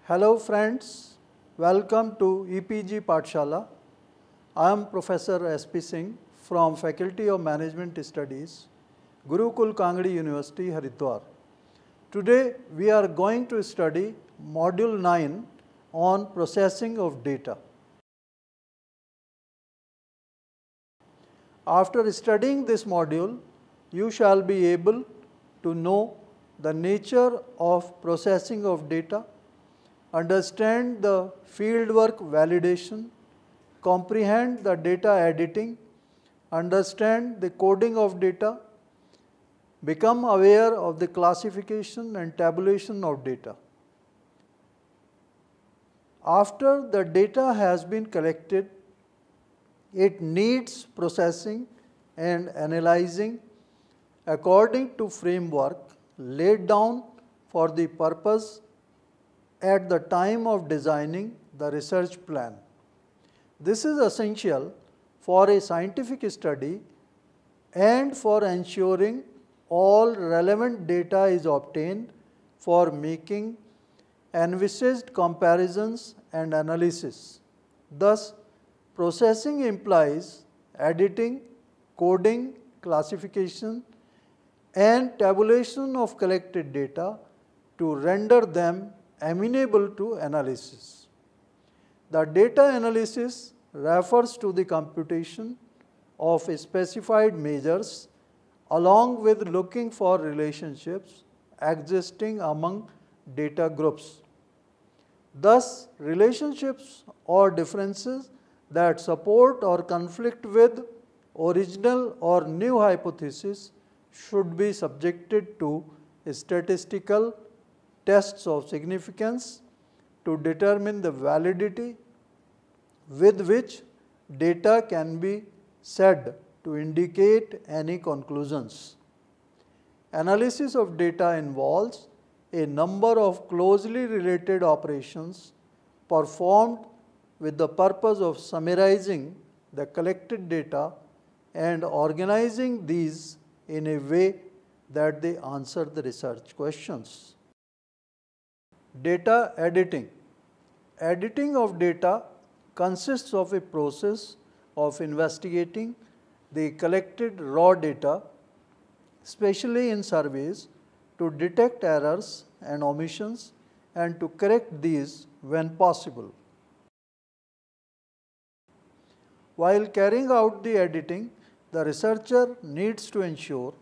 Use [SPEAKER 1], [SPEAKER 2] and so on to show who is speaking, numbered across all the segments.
[SPEAKER 1] Hello friends, welcome to EPG Pathshala. I am Professor S.P. Singh from Faculty of Management Studies, Gurukul Kangadi University, Haridwar. Today we are going to study Module 9 on processing of data. After studying this module, you shall be able to know the nature of processing of data, understand the fieldwork validation, comprehend the data editing, understand the coding of data, become aware of the classification and tabulation of data. After the data has been collected, it needs processing and analyzing according to framework laid down for the purpose at the time of designing the research plan. This is essential for a scientific study and for ensuring all relevant data is obtained for making envisaged comparisons and analysis. Thus, processing implies editing, coding, classification, and tabulation of collected data to render them amenable to analysis. The data analysis refers to the computation of specified measures along with looking for relationships existing among data groups. Thus, relationships or differences that support or conflict with original or new hypothesis should be subjected to statistical tests of significance to determine the validity with which data can be said to indicate any conclusions. Analysis of data involves a number of closely related operations performed with the purpose of summarizing the collected data and organizing these in a way that they answer the research questions. Data editing. Editing of data consists of a process of investigating the collected raw data, especially in surveys, to detect errors and omissions and to correct these when possible. While carrying out the editing, the researcher needs to ensure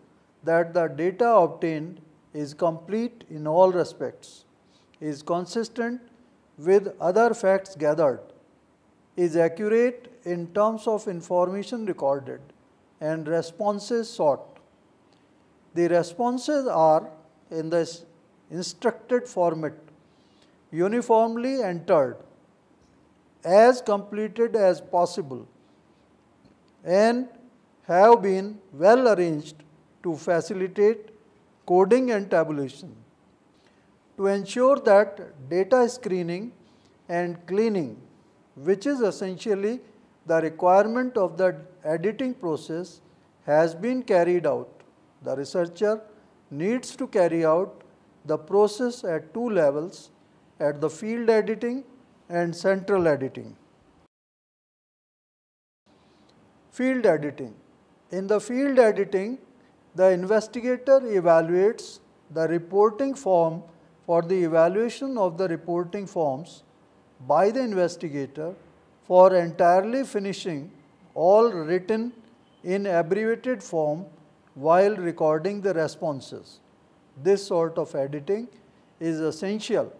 [SPEAKER 1] that the data obtained is complete in all respects, is consistent with other facts gathered, is accurate in terms of information recorded, and responses sought. The responses are in the instructed format, uniformly entered, as completed as possible, and have been well arranged to facilitate coding and tabulation. To ensure that data screening and cleaning, which is essentially the requirement of the editing process, has been carried out, the researcher needs to carry out the process at two levels, at the field editing and central editing. Field editing. In the field editing, the investigator evaluates the reporting form for the evaluation of the reporting forms by the investigator for entirely finishing all written in abbreviated form while recording the responses. This sort of editing is essential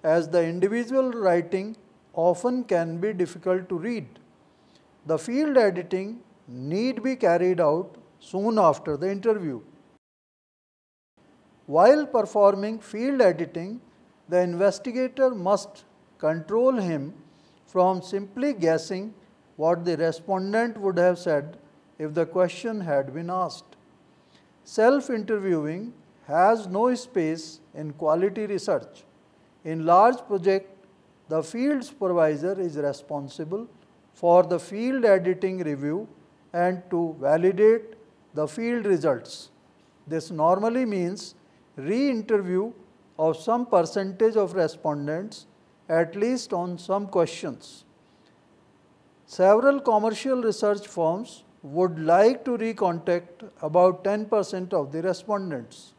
[SPEAKER 1] as the individual writing often can be difficult to read. The field editing need be carried out soon after the interview. While performing field editing, the investigator must control him from simply guessing what the respondent would have said if the question had been asked. Self-interviewing has no space in quality research. In large projects, the field supervisor is responsible for the field editing review and to validate the field results. This normally means re-interview of some percentage of respondents, at least on some questions. Several commercial research firms would like to recontact about 10% of the respondents.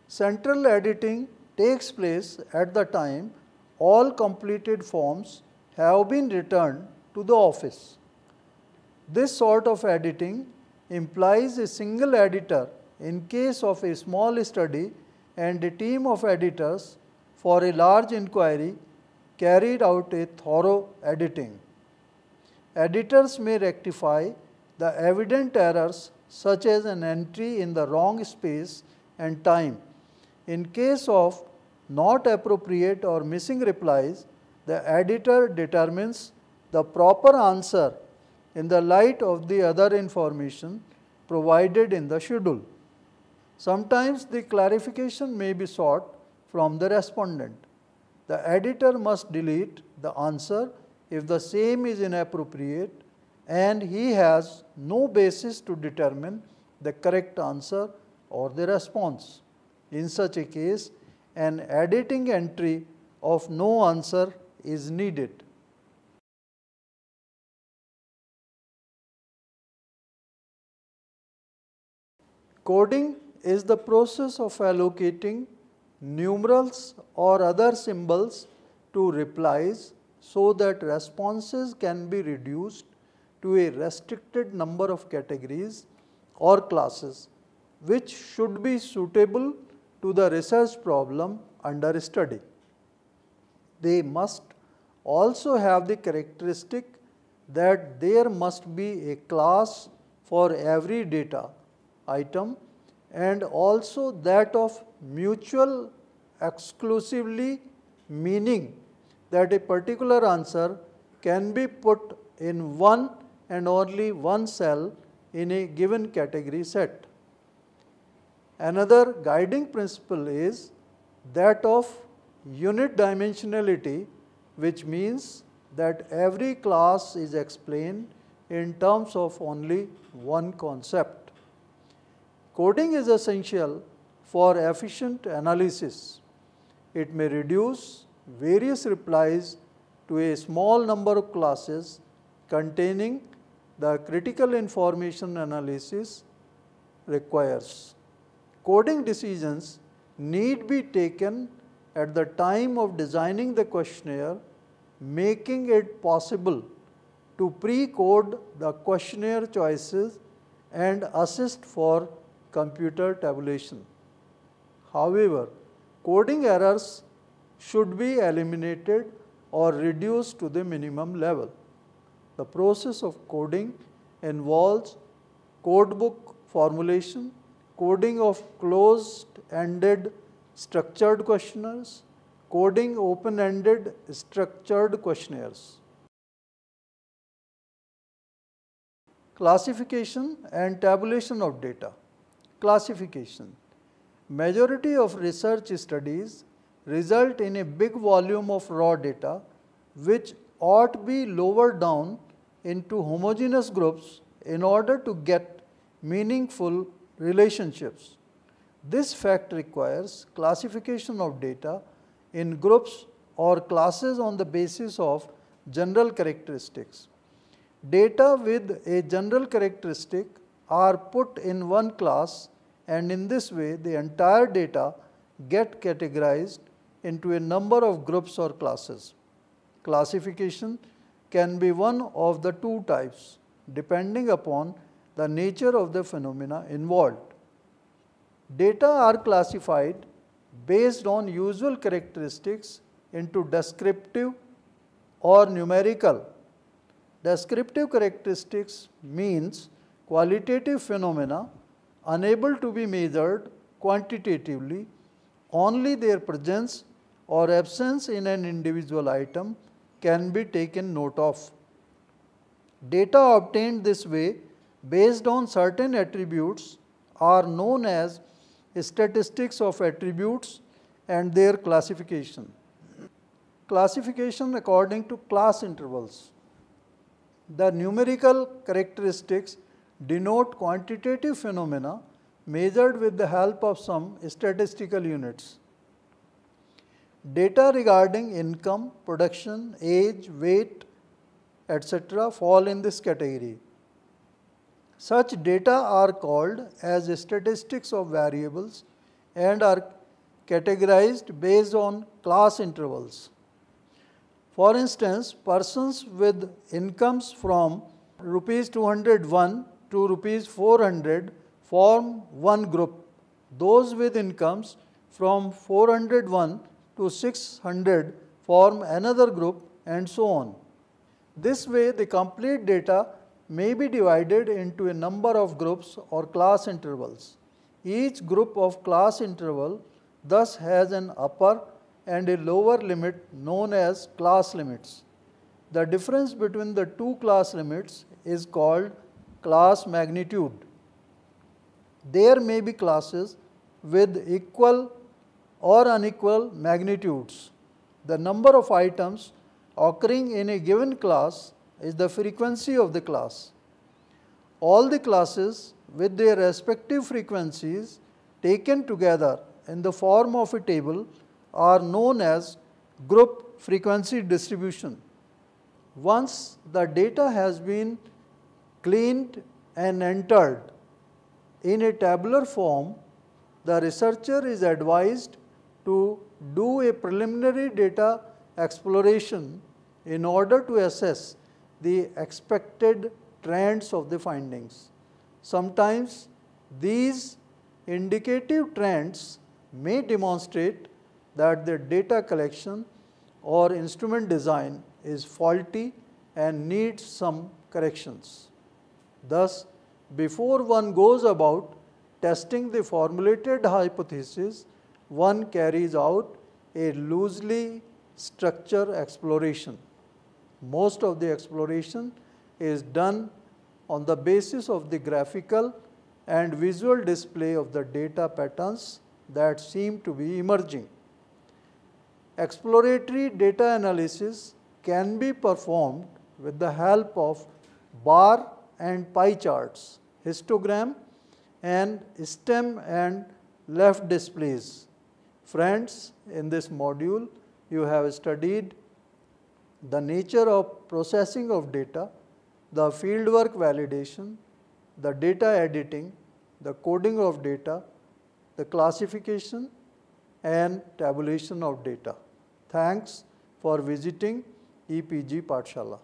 [SPEAKER 1] Central editing takes place at the time all completed forms have been returned to the office. This sort of editing implies a single editor in case of a small study and a team of editors for a large inquiry carried out a thorough editing. Editors may rectify the evident errors such as an entry in the wrong space and time. In case of not appropriate or missing replies, the editor determines the proper answer in the light of the other information provided in the schedule. Sometimes the clarification may be sought from the respondent. The editor must delete the answer if the same is inappropriate and he has no basis to determine the correct answer or the response. In such a case, an editing entry of no answer is needed. Coding is the process of allocating numerals or other symbols to replies so that responses can be reduced to a restricted number of categories or classes, which should be suitable to the research problem under study. They must also have the characteristic that there must be a class for every data item and also that of mutual exclusively, meaning that a particular answer can be put in one and only one cell in a given category set. Another guiding principle is that of unit dimensionality, which means that every class is explained in terms of only one concept. Coding is essential for efficient analysis. It may reduce various replies to a small number of classes containing the critical information analysis requires. Coding decisions need be taken at the time of designing the questionnaire, making it possible to pre-code the questionnaire choices and assist for computer tabulation. However, coding errors should be eliminated or reduced to the minimum level. The process of coding involves codebook formulation, coding of closed-ended structured questionnaires, coding open-ended structured questionnaires. Classification and tabulation of data. Classification. Majority of research studies result in a big volume of raw data which ought be lowered down into homogeneous groups in order to get meaningful relationships. This fact requires classification of data in groups or classes on the basis of general characteristics. Data with a general characteristic are put in one class, and in this way the entire data get categorized into a number of groups or classes. Classification can be one of the two types depending upon the nature of the phenomena involved. Data are classified based on usual characteristics into descriptive or numerical. Descriptive characteristics means qualitative phenomena unable to be measured quantitatively, only their presence or absence in an individual item can be taken note of. Data obtained this way based on certain attributes are known as statistics of attributes and their classification. Classification according to class intervals. The numerical characteristics denote quantitative phenomena measured with the help of some statistical units. Data regarding income, production, age, weight, etc. fall in this category. Such data are called as statistics of variables and are categorized based on class intervals. For instance, persons with incomes from rupees 201 to rupees 400 form one group. Those with incomes from 401 to 600 form another group, and so on. This way, the complete data may be divided into a number of groups or class intervals. Each group of class interval thus has an upper and a lower limit known as class limits. The difference between the two class limits is called class magnitude. There may be classes with equal or unequal magnitudes. The number of items occurring in a given class is the frequency of the class. All the classes with their respective frequencies taken together in the form of a table are known as group frequency distribution. Once the data has been cleaned and entered in a tabular form, the researcher is advised to do a preliminary data exploration in order to assess the expected trends of the findings. Sometimes these indicative trends may demonstrate that the data collection or instrument design is faulty and needs some corrections. Thus, before one goes about testing the formulated hypothesis, one carries out a loosely structured exploration. Most of the exploration is done on the basis of the graphical and visual display of the data patterns that seem to be emerging. Exploratory data analysis can be performed with the help of bar and pie charts, histogram, and stem and left displays. Friends, in this module, you have studied the nature of processing of data, the fieldwork validation, the data editing, the coding of data, the classification and tabulation of data. Thanks for visiting EPG Pathshala.